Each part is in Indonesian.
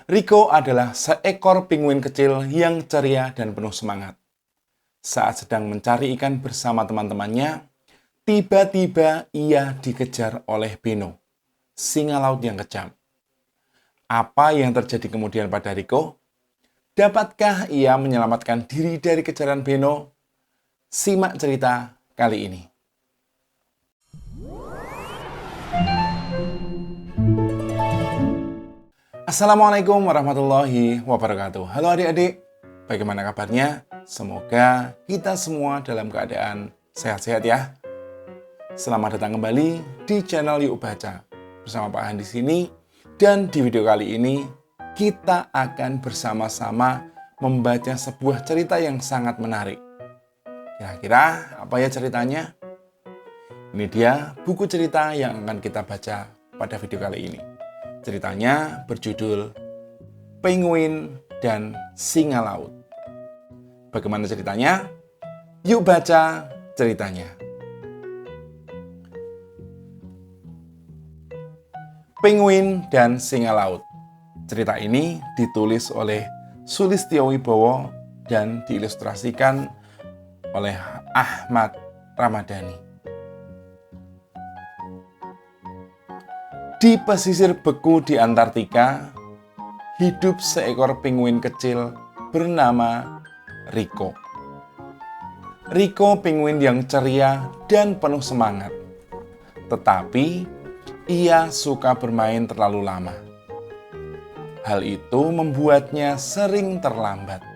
Rico adalah seekor penguin kecil yang ceria dan penuh semangat. Saat sedang mencari ikan bersama teman-temannya, tiba-tiba ia dikejar oleh Beno, singa laut yang kejam. Apa yang terjadi kemudian pada Rico? Dapatkah ia menyelamatkan diri dari kejaran Beno? Simak cerita kali ini. Assalamualaikum warahmatullahi wabarakatuh. Halo adik-adik, bagaimana kabarnya? Semoga kita semua dalam keadaan sehat-sehat ya. Selamat datang kembali di channel Yuk Baca. Bersama Pak Han di sini, dan di video kali ini kita akan bersama-sama membaca sebuah cerita yang sangat menarik. Kira-kira apa ya ceritanya? Ini dia buku cerita yang akan kita baca pada video kali ini. Ceritanya berjudul Penguin dan Singa Laut. Bagaimana ceritanya? Yuk baca ceritanya. Penguin dan Singa Laut. Cerita ini ditulis oleh Sulistyo Wibowo dan diilustrasikan oleh Ahmad Ramadhani. Di pesisir beku di Antartika, hidup seekor penguin kecil bernama Rico. Rico penguin yang ceria dan penuh semangat. Tetapi, ia suka bermain terlalu lama. Hal itu membuatnya sering terlambat.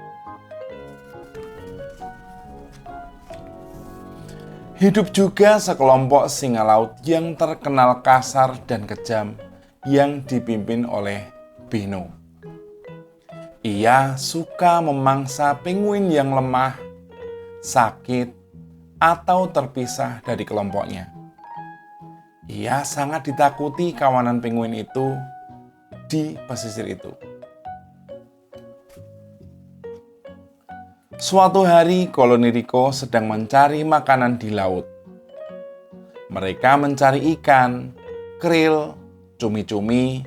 Hidup juga sekelompok singa laut yang terkenal kasar dan kejam yang dipimpin oleh Beno. Ia suka memangsa penguin yang lemah, sakit, atau terpisah dari kelompoknya. Ia sangat ditakuti kawanan penguin itu di pesisir itu. Suatu hari, koloni Rico sedang mencari makanan di laut. Mereka mencari ikan, krill, cumi-cumi,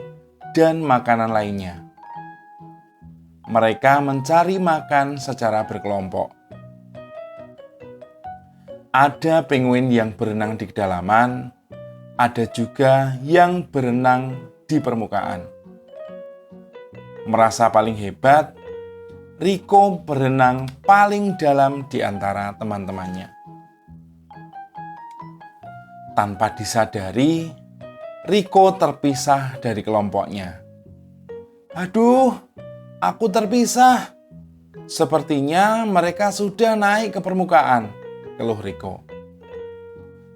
dan makanan lainnya. Mereka mencari makan secara berkelompok. Ada penguin yang berenang di kedalaman, ada juga yang berenang di permukaan. Merasa paling hebat, Rico berenang paling dalam di antara teman-temannya. Tanpa disadari, Rico terpisah dari kelompoknya. "Aduh, aku terpisah. Sepertinya mereka sudah naik ke permukaan," keluh Rico.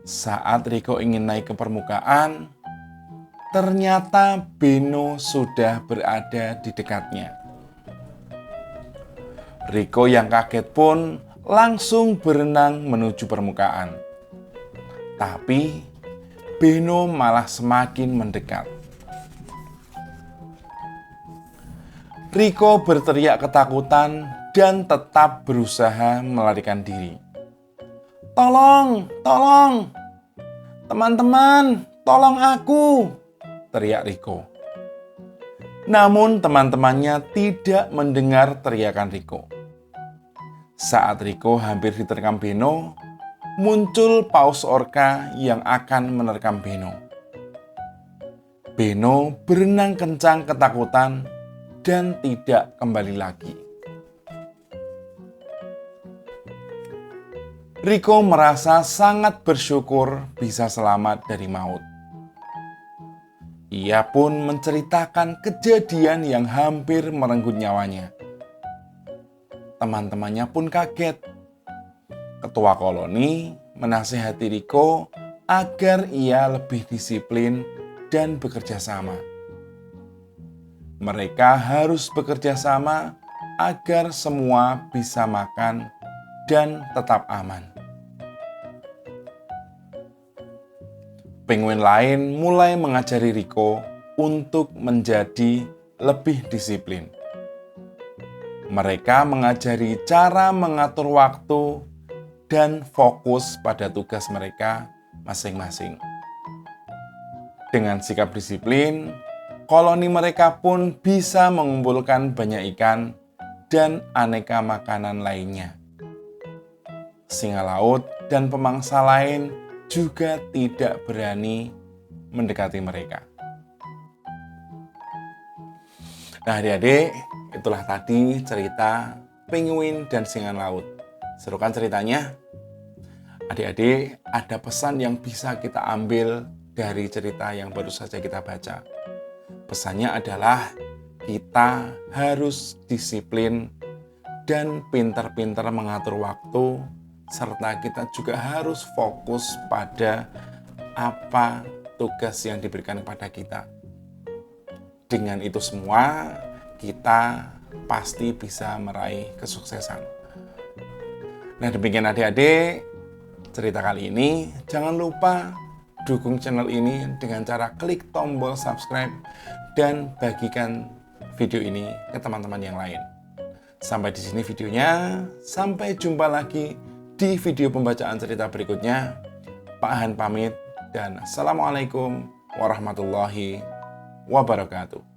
Saat Rico ingin naik ke permukaan, ternyata Beno sudah berada di dekatnya. Rico yang kaget pun langsung berenang menuju permukaan. Tapi Beno malah semakin mendekat. Rico berteriak ketakutan dan tetap berusaha melarikan diri. "Tolong, tolong! Teman-teman, tolong aku!" teriak Rico. Namun teman-temannya tidak mendengar teriakan Rico. Saat Rico hampir diterkam Beno, muncul paus orca yang akan menerkam Beno. Beno berenang kencang ketakutan dan tidak kembali lagi. Rico merasa sangat bersyukur bisa selamat dari maut. Ia pun menceritakan kejadian yang hampir merenggut nyawanya. Teman-temannya pun kaget. Ketua koloni menasihati Rico agar ia lebih disiplin dan bekerja sama. Mereka harus bekerja sama agar semua bisa makan dan tetap aman. Penguin lain mulai mengajari Rico untuk menjadi lebih disiplin. Mereka mengajari cara mengatur waktu dan fokus pada tugas mereka masing-masing. Dengan sikap disiplin, koloni mereka pun bisa mengumpulkan banyak ikan dan aneka makanan lainnya. Singa laut dan pemangsa lain juga tidak berani mendekati mereka. Nah adik-adik, itulah tadi cerita penguin dan singa laut. Seru kan ceritanya? Adik-adik, ada pesan yang bisa kita ambil dari cerita yang baru saja kita baca. Pesannya adalah kita harus disiplin dan pintar-pintar mengatur waktu, serta kita juga harus fokus pada apa tugas yang diberikan kepada kita. Dengan itu semua, kita pasti bisa meraih kesuksesan. Nah, demikian adik-adik cerita kali ini. Jangan lupa dukung channel ini dengan cara klik tombol subscribe dan bagikan video ini ke teman-teman yang lain. Sampai di sini videonya. Sampai jumpa lagi di video pembacaan cerita berikutnya. Pak Han pamit dan assalamualaikum warahmatullahi wabarakatuh.